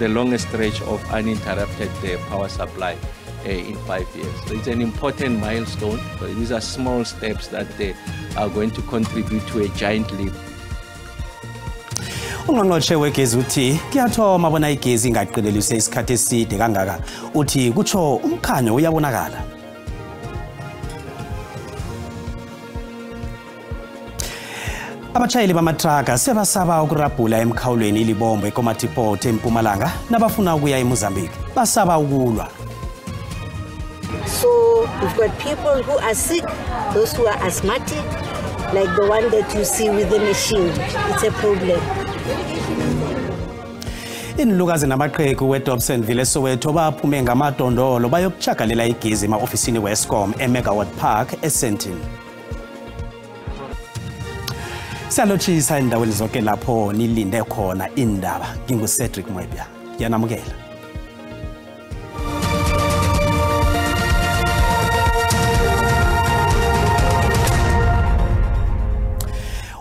the longest stretch of uninterrupted power supply in 5 years. So it's an important milestone. So these are small steps that are going to contribute to a giant leap. Ungqongqoshe wegezi uthi kuyathoma bona igezi ingaqindeliswe isikhathi eside kangaka uthi kutsho umkhanyo uyabonakala. Abashayeli bamatraka sebasaba ukurabhula emkhawulweni ilibombo eKomatipoort eMpumalanga nabafuna ukuya eMozambique basaba ukulwa. So we've got people who are sick, those who are asthmatic, like the one that you see with the machine. It's a problem. Inlukazi namaqhegu weDobsonville eSoweto baphume ngamadondolo bayokuchagalela igezi ema-ofisini we-Eskom eMegawatt Park eSandton. Siyalotshisa endaweni zonke lapho nilinde khona indaba. NginguCedric Mwebya. Ngiyanamukela.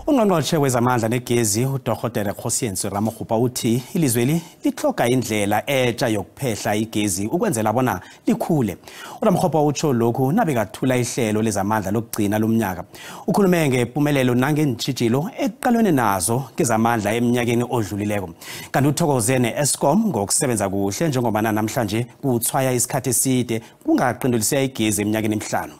Ungqongqoshe wezamandla negezi uDr Kgosientsho Ramokgopa uthi ilizweli lihloga indlela etsha yokuphehla igezi ukwenzela bona likhule. uRamokgopa utsho lokhu nabekathula ihlelo lezamandla lokugcina lomnyaka. Ukhulume ngempumelelo nangenitshijilo eqalweni nazo kezamandla eminyakeni odlulileko. Kanti uthokoze ne-Eskom ngokusebenza kuhle njengoba namhlanje kuthwaya isikhathi eside kungaqindeliswa igezi eminyakeni emihlanu.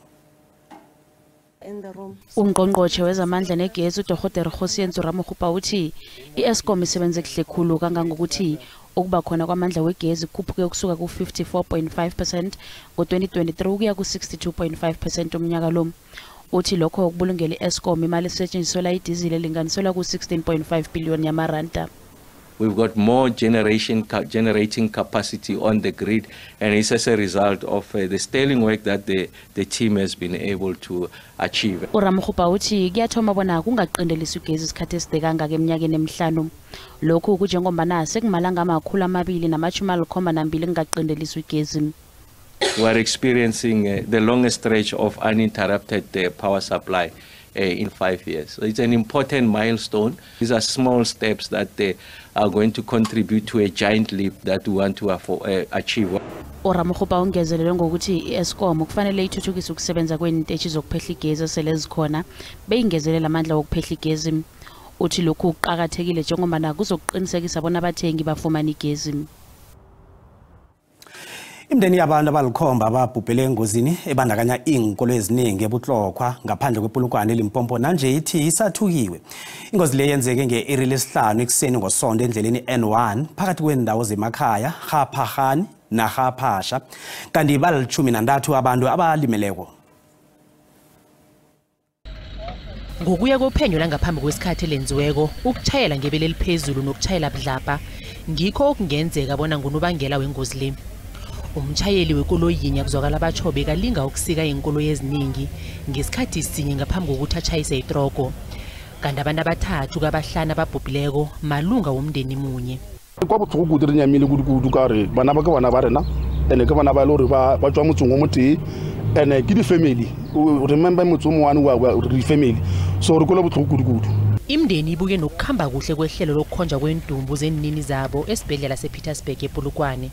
Ungqongqoshe wezamandla negezi uDr Kgosientsho Ramokgopa uthi iEskom isebenze kuhle khulu kangangokuthi ukuba khona kwamandla wegezi kukhuphuke ukusuka ku-54.5% ngo-2023 ukuya ku-62.5% umnyaka lo. Uthi lokho ukubulungela iEskom imali esetshenziswa idizili elinganiselwa ku-16.5 billion yamaranda. We've got more generating capacity on the grid, and it's as a result of the sterling work that the team has been able to achieve. uRamokgopa uthi kuyathoma bona kungaqindeliswa igezi isikhathi eside kangaka eminyakeni emihlanu. Lokhu kunjengombana sekumalanga amakhulu amabili nama-72 kungaqindeliswa igezi. We are experiencing the longest stretch of uninterrupted power supply in 5 years. So it's an important milestone. These are small steps that are going to contribute to a giant leap that we want to achieve. uRamokgopa ungezelele ngokuthi iEskom kufanele ithuthukise ukusebenza kwezintetshi zokuphehla igezi esele zikhona beyingezelela amandla wokuphehla igezi. Uthi lokhu kuqakathekile njengoba kuzokuqinisekisa bona abathengi bafumana igezi. Imndeni yabantu abalikhomba ababhubhele engozini ebandakanya inkolo eziningi ebuhlokwa ngaphandle kwePolokwane eLimpopo nanje ithi isathukiwe. Ingozi le yenzeke nge-iri lesihlanu ekuseni ngosonto endleleni N1 phakathi kwendawo zemakhaya Gaphagani na Gaphasha kanti bali-13 abantu abalimeleko. Ngokuya kophenyo langaphambi kwesikhathi lenziweko ukutshayela ngebele eliphezulu nokutshayela budlapha ngikho okungenzeka bona ngunobangela wengozi le. Umtshayeli wekoloyi yinye kuzwakala abatsho bekalinga ukusika inkoloyi eziningi ngesikhathi sinye ngaphambi kokuthi atshayise itroko. Kanti abantu abathathu kabahlanu ababhubhileko malunga womndeni munye. Kwa botlhoko kudu re nyamile kudu ka re bana ba ke bana ba rena ene ke bana ba lori ba tswa motsong o motee ene ke di family remember motsomo wani wa di family so re kola botlhoko kudu. Imndeni ibuke nokukhamba kuhle kwehlelo lokukhonjwa kwendumbu zenini zabo esibhedlela sePietersburg ePolokwane.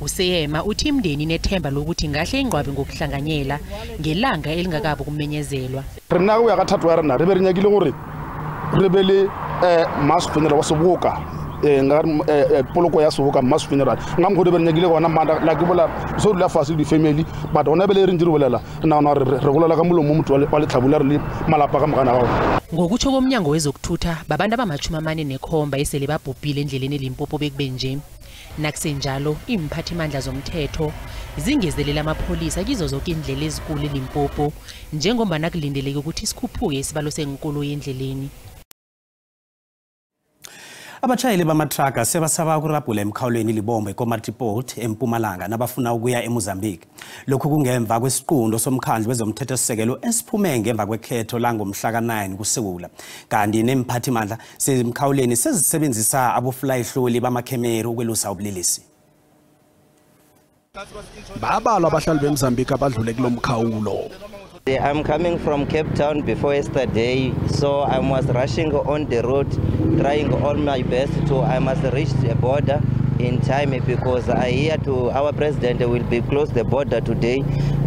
Useyema uthi imndeni nethemba lokuthi ngahle ingqwabe ngokuhlanganyela ngelanga elingakabo kumenyezelwa. Rena go ya ka thato ya rena re be re nyakile gore re be le mass funeral wa Soboka poloko ya Soboka mass funeral ngam go be re nyakile gona manda la ke bola so la fase di family but ona be le re ndiri bolela na re golela ka molomo motho wa le tlhabula re le malapa ka mogana gago. Ngokutsho komnyango wezokuthutha babantu abama-47 esele babhubhile endleleni eLimpopo bekubenje. Nakusenjalo imphathimandla zomthetho zingezelela amapholisa kizo zonke indlela ezikulu eLimpopo njengoba nakulindeleke ukuthi isikhuphuke isibalo senkolo endleleni. Abashayeli bamatraka sebasaba ukurabhula emkhawulweni ilibombo eKomatipoort eMpumalanga nabafuna ukuya eMozambique. Lokhu kungemva kwesiqundo somkhandlu wezomthethosisekelo esiphume ngemva kwekhetho langomhla ka-9 kuSewula. Kanti nemphathimandla semkhawuleni sezisebenzisa abofulayihloli bamakhemeri ukwelusa ubulelesi. Babalwa abahlali beMozambique abadlule kulomkhawulo. I'm coming from Cape Town before yesterday, so I was rushing on the road, trying all my best I must reach the border in time because I hear to our president will be close the border today.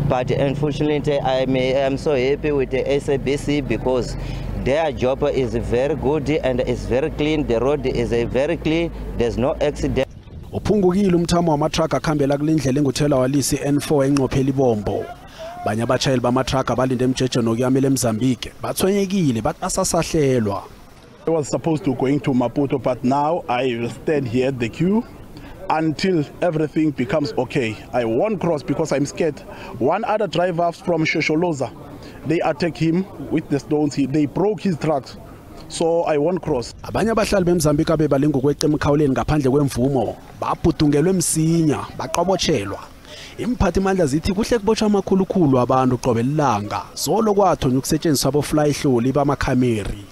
But unfortunately, I'm so happy with the SABC because their job is very good and it's very clean. The road is very clean. There's no accident. Uphungukile umthamo wamatraka akhambela kulindlela enguthela walisi N4 enqophela ibombo. Banye abatshayeli bamatraka balinde emjeje nokuyamela eMozambique bathwenyekile baqasasahlelwa. I was supposed to going to Maputo, but now I will stand here at the queue until everything becomes okay. I won't cross because I'm scared. One other driver from Shosholoza, they attacked him with the stones. They broke his trucks. So I won't cross. Abanye abahlali beMozambique abebalinga ukweqa emkhawuleni ngaphandle kwemvumo babhudungelwe msinya baqobotshelwa. Imphathi mandla zithi kuhle kubotshwa amakhulukhulu abantu qobe lilanga solo kwathonywa ukusetshenziswa abofly hloli bamakhameri.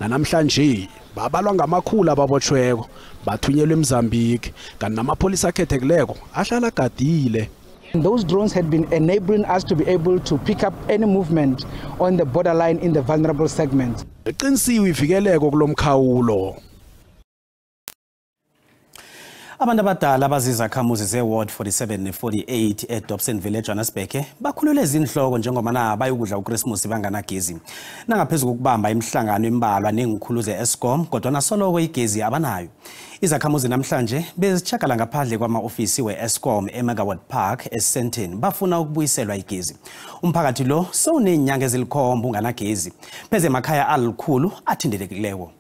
Namhlanje babalwa ngamakhulu ababotshweko bathunyelwe eMozambique kanti namapholisa akhethekileyo ahlala gadile. Those drones had been enabling us to be able to pick up any movement on the borderline in the vulnerable segments. Eqinisiwe ivikeleko kulomkhawulo. Abantu abadala abazizakhamuzi ze-Ward 47 ne-48 eDobsonville eJohannesburg bakhulule izinhloko njengomana bayokudla uChristmas banganagezi. Nangaphezu kokubamba imihlangano embalwa nengikhulu ze-Eskom kodwa nasoloko igezi abanayo. Izakhamuzi namhlanje bezitshakala ngaphandle kwama-ofisi we-Eskom eMegawatt Park eSandton bafuna ukubuyiselwa igezi. Umphakathi lo sewunenyanga ezilikhomba unganagezi pheze emakhaya alikhulu athindelekileyo.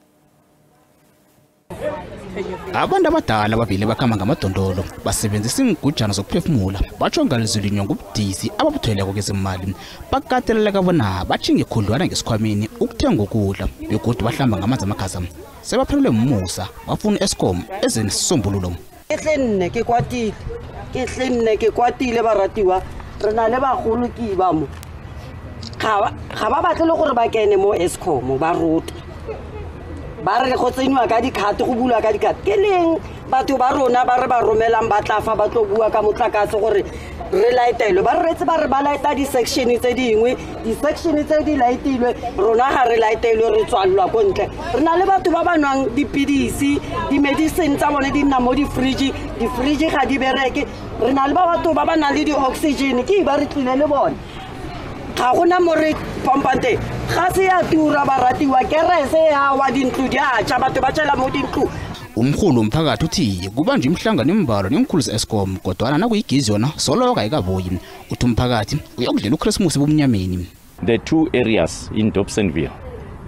Abantu abadala bavile bakhamba ngamadondolo basebenzisa ingujana zokuphefumula batsho ngalizilinywa ngubudisi ababuthweleko kezemali bakateleleka bona bathinge ikhundwana ngesikhwameni ukuthenga ukudla begodu bahlamba ngamanzi amakhaza sebaphelelwe umusa bafuna Eskom ezenesisombululo. Ehlenne ke kwatile baratiwa rena le bagolo ke ba mo ga ba batle le gore ba kene mo Eskom ba ruta ba re go tsenywa ka dikhato go bulwa ka dikhato ke leng batho ba rona ba re ba romelang ba tlafa ba tlo bua ka motlakase gore re laetelo ba re retse ba re ba laeta di-section tse dingwe di-section tse di laetilwe rona ga re laetelwe re tswalelwa ko ntle re na le batho ba ba nwang dipidisi di-medicine tsa bone di nna mo di-fridge ga di bereke re na le ba batho ba ba nang le di-oxygen ke ba re tlile le bone ga gona more pompante ga se ya tura baratiwa kerese ya wa dintlu di atsha batho ba tshela mo dintlu. Umkhulu umphakathi uthi kubanje imihlangano embalo nengikhulu ze-Eskom kodwa nakuyigizi yona soloko ayikabuyi uthi umphakathi uyokudlela uChristmas ebumnyameni. The two areas in Dobsonville,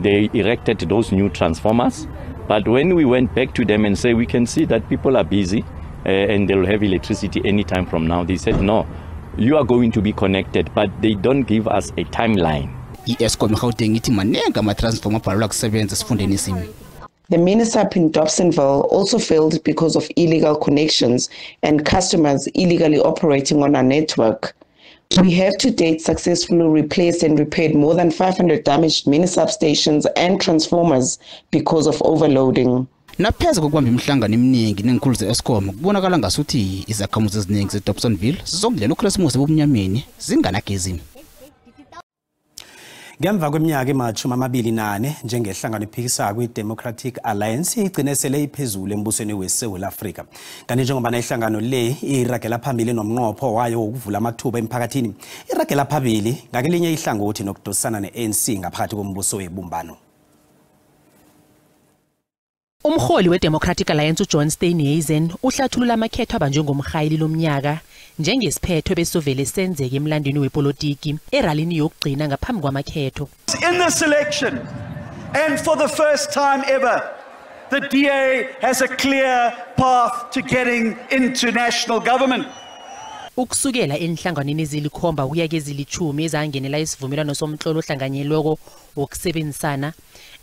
they erected those new transformers, but when we went back to them and say we can see that people are busy and they'll have electricity anytime from now, they said no, you are going to be connected, but they don't give us a timeline. I-Eskom eGauteng ithi manenga ama-transformer abhalelwa kusebenza esifundeni isimi. The Minisap in Dobsonville also failed because of illegal connections and customers illegally operating on our network. We have to date successfully replaced and repaired more than 500 damaged Minisap stations and transformers because of overloading. Napheza kokubamba imihlangano eminingi nengikhulu ze-Eskom kubonakala ngasuthi izakhamuzi eziningi zeDobsonville zizokudlela uChristmas ebumnyameni zinganagezi. Ngemva kweminyaka ema-24 njengehlangano ephikisa kwi-Democratic Alliance igcine sele iphezulu embusweni weSouth Africa. Kanti njengoba ihlangano le iragela phambili nomnqopho wayo ukuvula amathuba emphakathini, iragela phambili ngakelinye ihlangothi nokudosana ne-ANC ngaphakathi kombuso webumbano. Umholi we-Democratic Alliance uJohn Steenhuisen uhlathulula amakhetho abanjwe ngomkhayili lomnyaka njengesiphetho besovele senzeke emlandweni wepolitiki eralini yokugcina ngaphambi kwamakhetho. In this election, and for the first time ever, the DA has a clear path to getting into national government. Ukusukela enhlanganweni ezilikhomba kuya kezili10 ezangenela isivumelwano somhlolo ohlanganyelweko wokusebenzisana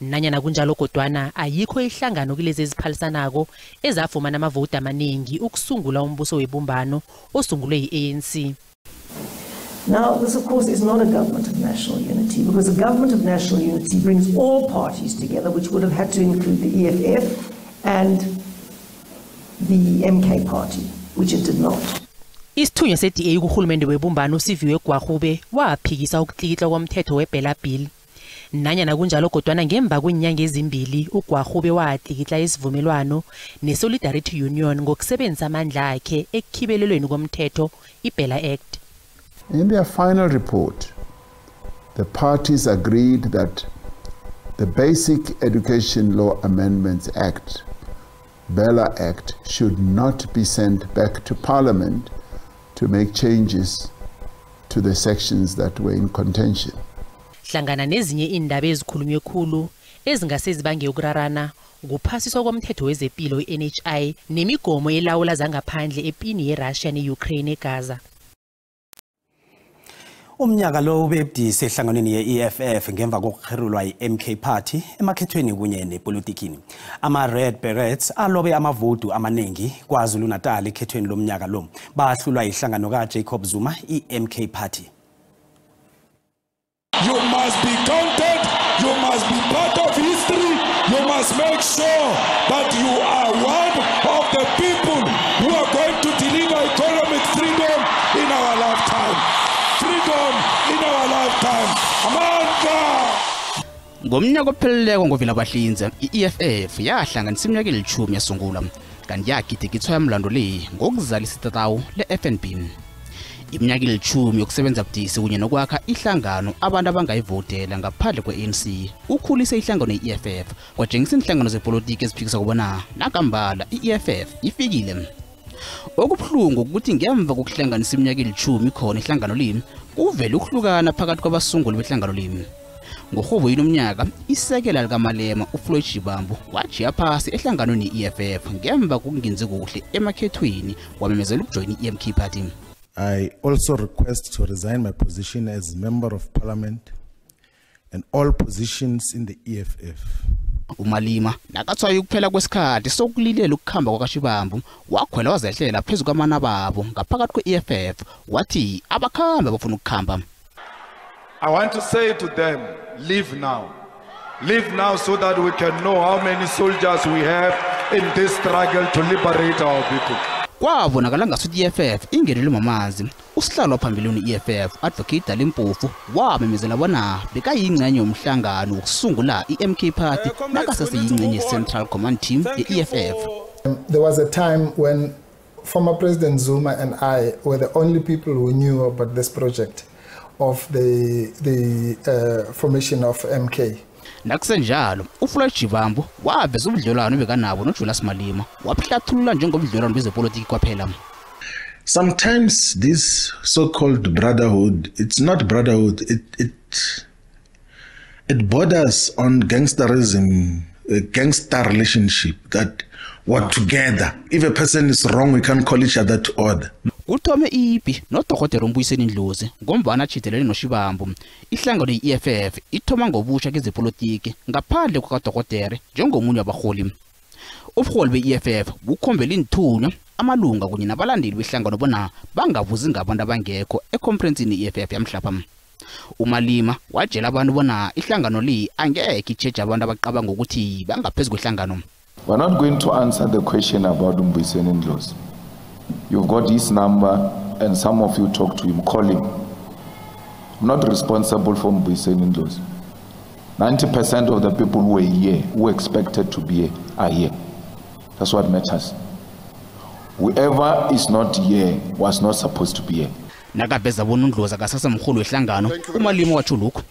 nanyana kunjalo kodwana ayikho ihlangano kulezi eziphalisanako ezafumana amavoti amaningi ukusungula umbuso webumbano osungulwe yi-ANC. Now, this of course is not a government of national unity, because a government of national unity brings all parties together, which would have had to include the EFF and the MK party, which it did not. Isithunywa se-DA kuhulumende webumbano uSiviwe Gwagube waphikisa ukutlikitla komthetho weBela Bill. Nanyana kunjalo kodwana ngemva kwenyanga ezimbili uGwarube watlikitla isivumelwano neSolidarity Union ngokusebenzisa amandla akhe ekukhibelelweni komthetho iBella Act. In their final report, the parties agreed that the Basic Education Law Amendments Act, Bella Act, should not be sent back to Parliament to make changes to the sections that were in contention. Hlangana nezinye indaba ezikhulunywe khulu ezingase zibange ukurarana nguphasiswa komthetho wezempilo iNHI nemigomo elawula zangaphandle epini yeRussia neUkraine eGaza. Umnyaka lo ubebudisi ehlanganweni ye-EFF ngemva kokukherulwa yi-MK Party emakhethweni kunye nepolitikini. Ama-Red Berets alobe amavotu amaningi KwaZulu-Natal ekhethweni lomnyaka lo. Bahlulwa ihlangano kaJacob Zuma i-MK Party. You must be counted, you must be part of history, you must make sure that you are one of the people who are going to deliver economic freedom in our lifetime. Freedom in our lifetime. Amandla! Ngomnyaka opheleleko ngoVilabahlinze, i-EFF yahlanganisa iminyaka eli-10 yasungulwa, kanti yagidingithwa yamlando le ngokuzalisa itatawu le-FNB. Iminyaka eli-10 yokusebenza budisi kunye nokwakha ihlangano abantu abangayivotela ngaphandle kwe-ANC ukhulise ihlangano ye-EFF kwatshengisa inhlangano zepolitiki eziphikisa kubona nakambala i-EFF ifikile. Okubuhlungu ukuthi ngemva kokuhlanganisa iminyaka eli-10 khona ihlangano le kuvele ukuhlukana phakathi kwabasunguli behlangano le. Ngohobo yinomnyaka isekela likaMalema uFloyd Shivambu wajiya phasi ehlanganweni ye-EFF ngemva kokungenzi kuhle emakhethweni wamemezela ukujoyina i-MK Party. I also request to resign my position as Member of Parliament and all positions in the EFF. Umalima nakathwaye ukuphela kwesikhathi sokulilela ukukhamba kwakaShivambu wakhwela wazehlela phezulu kwamana babo ngaphakathi kwe-EFF wathi abakhambe bafuna ukukhamba. I want to say to them, leave now. Leave now so that we can know how many soldiers we have in this struggle to liberate our people. Kwabonakala ngasuthi i-EFF ingenelwe mamanzi. Usihlalo phambili i-EFF Advocate Dalimpofu wamemezela bona bekayingcenye yomhlangano wokusungula i-MK Party nakasesiyingcenye Central Command Team ye-EFF. There was a time when former President Zuma and I were the only people who knew about this project of the formation of MK. Nakusenjalo uFloyd Shivambu waveza ubudlelwano bekanabo noJulius Malema wahlathulula njengobudlelwano bezepolitiki kwaphela. Sometimes this so-called brotherhood, it's not brotherhood, it borders on gangsterism, a gangster relationship that we're together. If a person is wrong, we can call each other to order. Uthome ipi noDokotela Mbuyiseni Ndlozi ngombana chithelele noShivambu ihlangano ye-EFF ithoma ngobusha kezepolitiki ngaphandle kwakaDokotela njengomunye wabaholi. Ubuholi be-EFF bukhombela inthunywa amalunga kunye nabalandeli behlangano bona bangavuzi ngabantu abangekho econference ye-EFF yamhlapha. Umalima wajela abantu bona ihlangano le angeke icheje abantu abaqabanga ukuthi bangaphezulu kwehlangano. We're not going to answer the question about Mbuyiseni Ndlozi. You've got his number and some of you talk to him, call him. I'm not responsible for Mbuyiseni Ndlozi. 90% of the people who were here, who expected to be here, are here. That's what matters. Whoever is not here was not supposed to be here. Nakabeza bona uNdlozi akasasa mkhulu wehlangano umalima watsho lokho.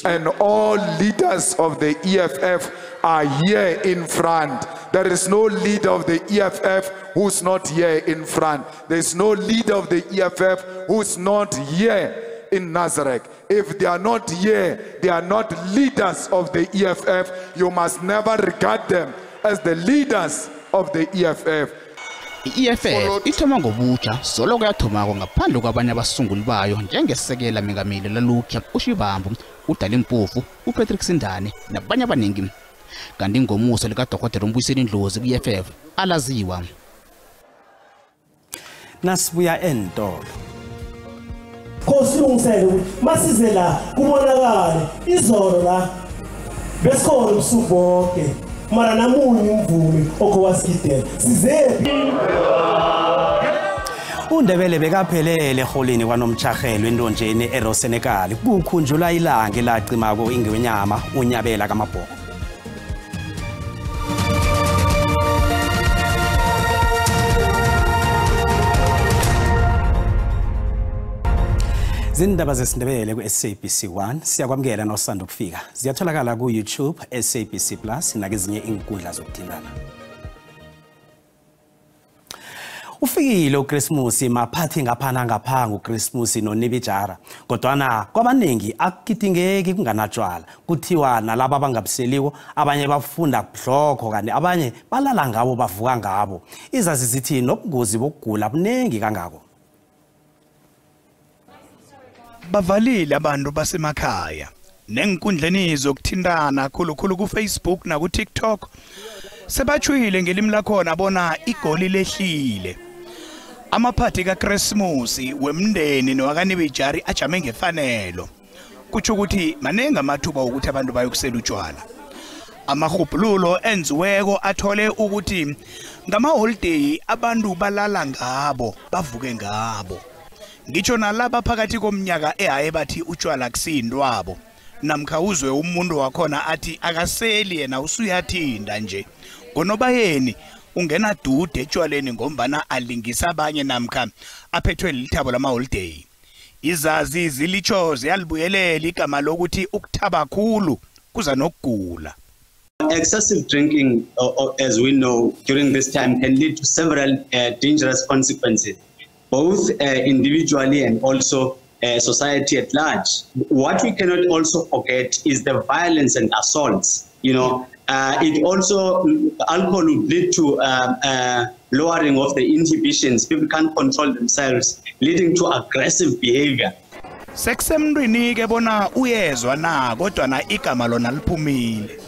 And all leaders of the EFF are here in front. There is no leader of the EFF who's not here in front. There is no leader of the EFF who's not here in Nazareth. If they are not here, they are not leaders of the EFF. You must never regard them as the leaders of the EFF. I-EFF ithoma ngobutsha soloko yathomako ngaphandle kwabanye abasunguli bayo njengesekela mengameli laLukhya uShivambu uDalimpofu uPatrick Sindane nabanye abaningi. Kanti ngomuso likaDokotela Mbuyiseni Ndlozi ku-EFF alaziwa. Nasibuya entolo. Kosilungisele ukuthi masize la kubonakala izolo la besikhona ubusuku bonke mara namunye umvumi okwasikidela sizephi. uNdebele bekaphelele eholini kwanomtshahelo entonjeni eRosenekal kukhunjula ilanga elacimako ingwenyama unyabela kaMabhoko. Zindaba zesindebele ku-SABC 1 siyakwamukela nosanda ukufika. Ziyatholakala ku YouTube, SABC Plus nakezinye inkundla zokuthintana. Ufikile uChristmas maphathi ngaphana ngaphanga uChristmas noNibijara. Kodwana kwabaningi akukidingeki kunganatshwala. Kuthiwa nalabo abangabuseliko abanye bafunda kuhlokho kanti abanye balala ngabo bavuka ngabo. Izazi zithi nobungozi bokugula bunengi kangako. Bavalile abantu basemakhaya nenkundleni zokuthintana khulukhulu ku Facebook na ku TikTok sebachwile ngelimi lakhona bona igoli lehlile. Amaphathi kaChristmas wemndeni nowakanibijari ajame ngefanelo kutsho ukuthi manenga amathuba ukuthi abantu bayokusela utshwala. Amahubhululo enziweko athole ukuthi ngama holiday abantu balala ngabo bavuke ngabo. Ngitsho nalaba phakathi komnyaka ehaye bathi utshwala kusindwabo namkha uzwe umuntu wakhona athi akaseli yena usuyathinda nje ngonobayeni ungena dude etshwaleni ngombana alingisa abanye namkha aphethwe lithabo lama holiday. Izazi zilitsho ziyalibuyelela igama lokuthi ukuthaba kakhulu kuza nokugula. Excessive drinking, as we know, during this time can lead to several dangerous consequences, both individually and also society at large. What we cannot also forget is the violence and assaults. You know, it also, alcohol would lead to lowering of the inhibitions. People can't control themselves, leading to aggressive behavior. Sekusemntwini ke bona uyezwa na kodwa na igama lona liphumile.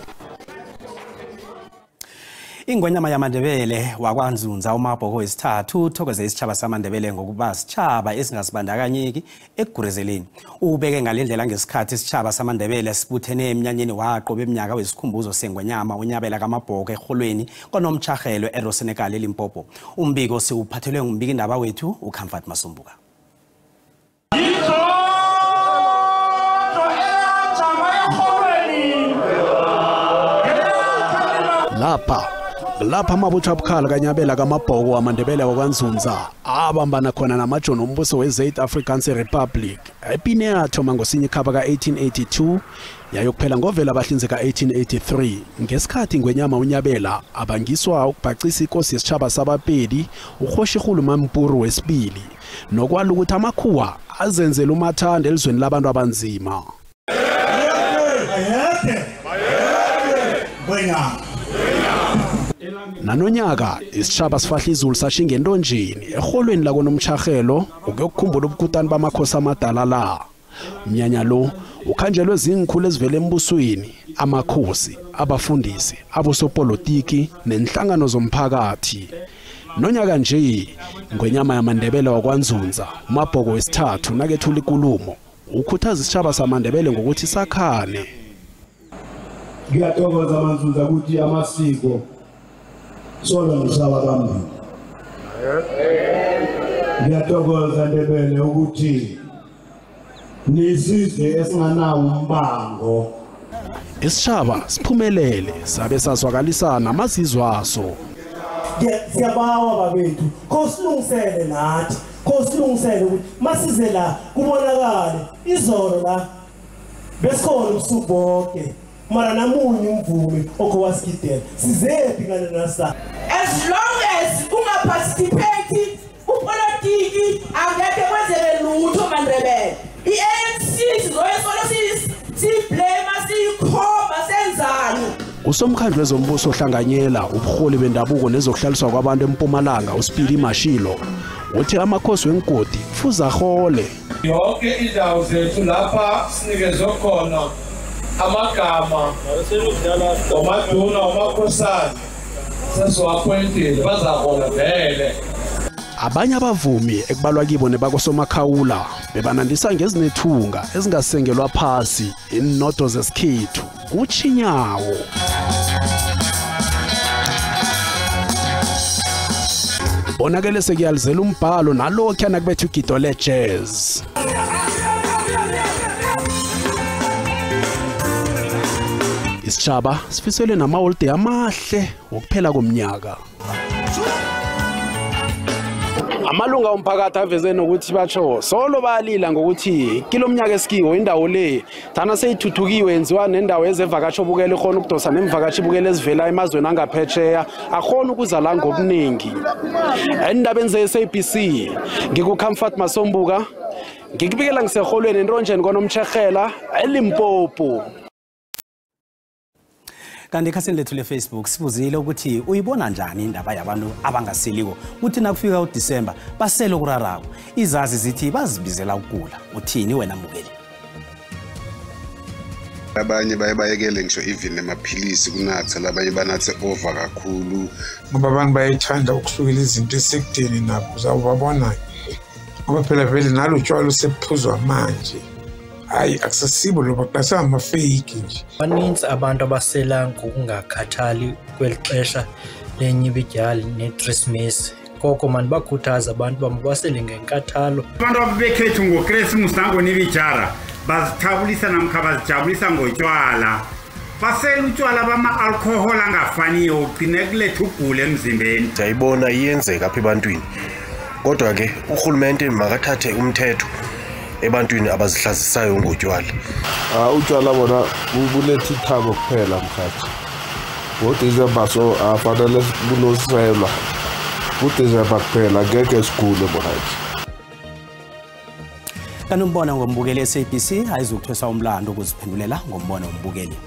Ingwenyama yamaNdebele wakwanzunza uMabhoko wesithathu uthokoze isitshaba samaNdebele ngokuba sitshaba esingasibandakanyeki ekugurezeleni. Ubeke ngalendlela ngesikhathi isitshaba samaNdebele sibuthene emnyanyeni waqo beminyaka wesikhumbuzo sengwenyama unyabela kaMabhoko eholweni kwanomtshahelo eRosenekal eLimpopo. Umbiko siuphathelwe ngumbiki indaba wethu uComfort Masumbuka. Lapha amabutho abukhala kanyabela kaMabhoko wamaNdebele wakwanzunza abambana khona namajoni ombuso we-South African Republic. Epine yathoma ngosinye ikhaba ka-1882 yayokuphela ngovela abahlinzeka ka-1883 ngesikhathi ingwenyama unyabela abangiswa ukubhacisa inkosi yesitshaba sabapedi uKgoshikgolo Mampuru wesibili nokwala ukuthi amakhuwa azenzela umathanda elizweni labantu abanzima. Nanonyaka isitshaba sifahla izulu sashinga entonjeni eholweni lakonomtshahelo ukuyokukhumbula ubukutani bamakhosi amadala la. Mnyanya lo ukhanjelwe zingikhulu ezivele embusweni, amakhosi, abafundisi, abosopolitiki nenhlangano zomphakathi. Nonyaka nje ingwenyama yamaNdebele wakwanzunza uMabhoko wesithathu nakethula inkulumo ukhuthaza isitshaba samaNdebele ngokuthi sakhane. Ngiyathokoza amanzunza ukuthi amasiko solo ngisaba bambili. Ngiyathokoza Ndebele ukuthi nisizwe esinganawo umbango. Isitshaba siphumelele sabe sazwakalisana amazizwe aso. Siyabawa babethu kosilungisele nathi kosilungisele ukuthi masize la kubonakale izolo la besikhona ubusuku bonke mara namunye umvumi okwasikidela sizephi ngane nasa. As long as ungaparticipate upolitiki angeke kwenzele lutho maNdebele. I-ANC sizoyesolo siblema sikhomba senzani. Usomkhandlu wezombuso ohlanganyela ubuholi bendabuko nezokuhlaliswa kwabantu eMpumalanga uSpiri Mashilo uthi amakhosi wenkodi kufuza ahole. Yonke indawo zethu lapha sinikezwe khona amagama omaduna omakhosana sesiwakwentile bazahola vele. Abanye abavumi ekubalwa kibo nebakosomakhawula bebanandisa ngezinethunga ezingasengelwa phasi inodo zesikhethu kuChinyawo. bonakele sekuyalizela umbhalo nalokhu anakubetha ugido le-jazz. Isitshaba sifisele namaholiday amahle wokuphela komnyaka. Amalunga omphakathi aveze nokuthi batsho solo bayalila ngokuthi kilomnyaka esikiwo indawo le thana seyithuthukiwe yenziwa nendawo ezevakatsho bukela ikhona ukudosa nemvakatshi bukela ezivela emazweni angaphetsheya akhona ukuza la ngobuningi. Endabeni ze-SABC ngikuComfort Masombuka ngikubikela ngiseholweni entonjeni konomtshegela eLimpopo. Kanti ekhasini lethu le-Facebook sibuzile ukuthi uyibona njani indaba yabantu abangaseliko uthi nakufika uDisemba basele kurarako izazi zithi bazibizela ukugula uthini wena Mukeli? Abanye bayekele ngisho even emaphilisi kunatha labanye banathe over kakhulu ngoba abantu bayithanda ukusukela izinto esekudeni nabo uzawubabona ngoba phela vele nalo utshwala usephuzwa manje. Hayi accessible loba kasama fake nje. Baninzi abantu abasela ngokungakhathali kwelixesha lenyibidyali neChristmas. Koko manje bakhuthaza abantu bamabasele ngenkathalo. Abantu ababekhethu ngoChristmas nangonibidyara bazithabulisa namkha bazijabulisa ngotshwala. Basela utshwala bama-alcohol angafaniyo ugcine kuletha ugula emzimbeni. Siyayibona iyenzeka apha ebantwini. Kodwa ke urhulumente makathathe umthetho ebantwini abazihlazisayo ngotshwala. Utshwala bona buletha ithabo kuphela mkhathi. NgoDisemba so afanele bunoselwa. UDisemba kuphela ngeke sigule bona. Kanti umbona ngombukeli e-SABC ayizukuthwesa umlando ukuziphendulela ngombono wombukeli.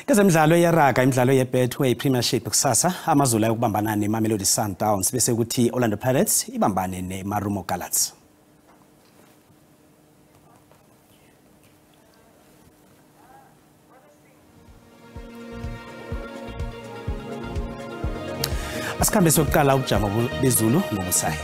Kezemidlalo yeraga imidlalo ye-Betway Premiership kusasa amazulu ayokubambana neMamelodi Sundowns bese kuthi Orlando Pirates ibambane neMarumo Gallants. Asikhambe sokuqala ubujamo bezulu ngobusahe.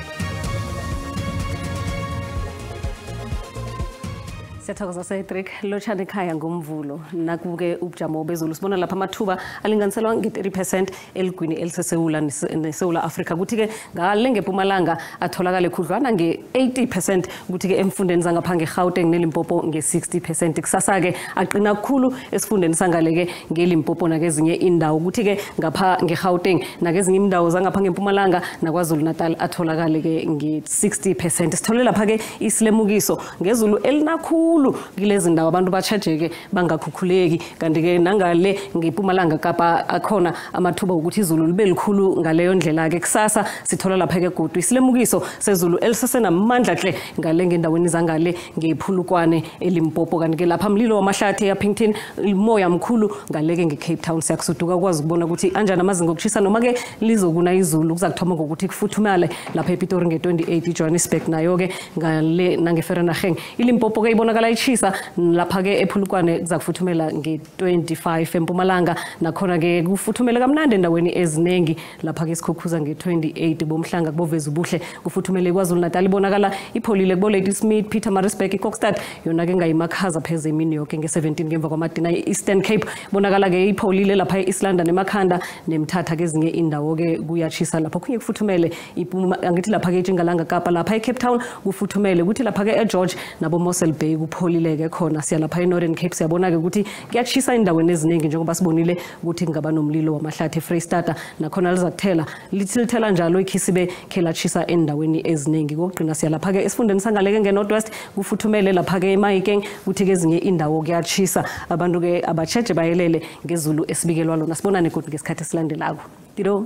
Siyathokoza Cedric lochane ekhaya ngomvulo nakuke ubujamo bezulu sibona lapha amathuba alinganiselwa nge-30% eligwini elisesewula neSouth Africa kuthi ke ngale ngePumalanga atholakala khudlwana nge-80% kuthi ke emfundeni zangapha ngeGauteng neLimpopo nge-60% kusasa ke aqina kakhulu esifundeni sangaleke ngeLimpopo nakezinye indawo kuthi ke ngapha ngeGauteng nakezinye indawo zangapha ngeMpumalanga naKwaZulu Natal atholakala ke nge-60% sithole lapha ke isilemukiso ngezulu elinakhulu kilezi ndawo abantu bachajeke bangakhukhuleki kanti ke nangale ngePumalanga Kapa akhona amathuba ukuthi izulu libe likhulu ngaleyo ndlela ke kusasa sithola lapha ke godu isilemukiso sezulu elisesenamandla hle ngale ngendaweni zangale ngephulukwane eLimpopo kanti ke lapha mlilo wamahlathi ePinkton imoya mkhulu ngaleke ngeCape Town siyakusuduka ukwazi ukubona ukuthi anjani amazinga okushisa noma ke lizokuna izulu kuzakuthoma ngokuthi kufuthumale lapha ePitori nge28 Johannesburg nayo ke ngale nangeFerrenageng iLimpopo ke ibonakala ichisa lapha ke ephulukwane kuzakufuthumela nge25 eMpumalanga nakhona ke kufuthumela kamnandi endaweni ezinengi lapha ke sikhukhuza nge28 bomhlanga kuboveza ubuhle kufuthumele KwaZulu Natal ibonakala ipholile kubo Lady Smith Pietermaritzburg iKokstad yona ke ngayimakhaza pheze emini yonke nge17 ngemva kwamadina eEastern Cape bonakala ke ipholile lapha eIslanda nemakhanda nemthatha kezinye indawo ke kuyachisa lapha kunye kufuthumele angithi lapha ke eNtshingolanga Kapa lapha eCape Town kufuthumele kuthi lapha ke eGeorge nabo Mossel Bay kupholile ke khona siya lapha eNorthern Cape siyabona ke ukuthi kuyachisa indaweni eziningi njengoba sibonile ukuthi ngaba nomlilo wamahlathi eFreystata nakhona lizakuthela lithela njalo ikhisibe khelachisa endaweni eziningi kokugcina siya lapha ke esifundeni sangaleke ngeNorthwest kufuthumele lapha ke eMahikeng kuthi kezinye indawo kuyachisa abantu ke abacheje bayelele ngezulu esibikelwa lona sibonane kodwa ngesikhathi esilandelako tiro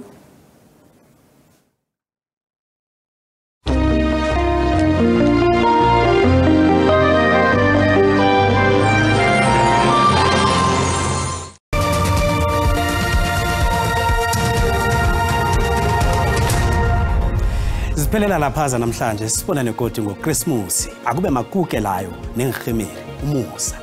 Siphelela laphaza namhlanje sibona negodi ngoChristmas akube makuke layo nengihemeli umusa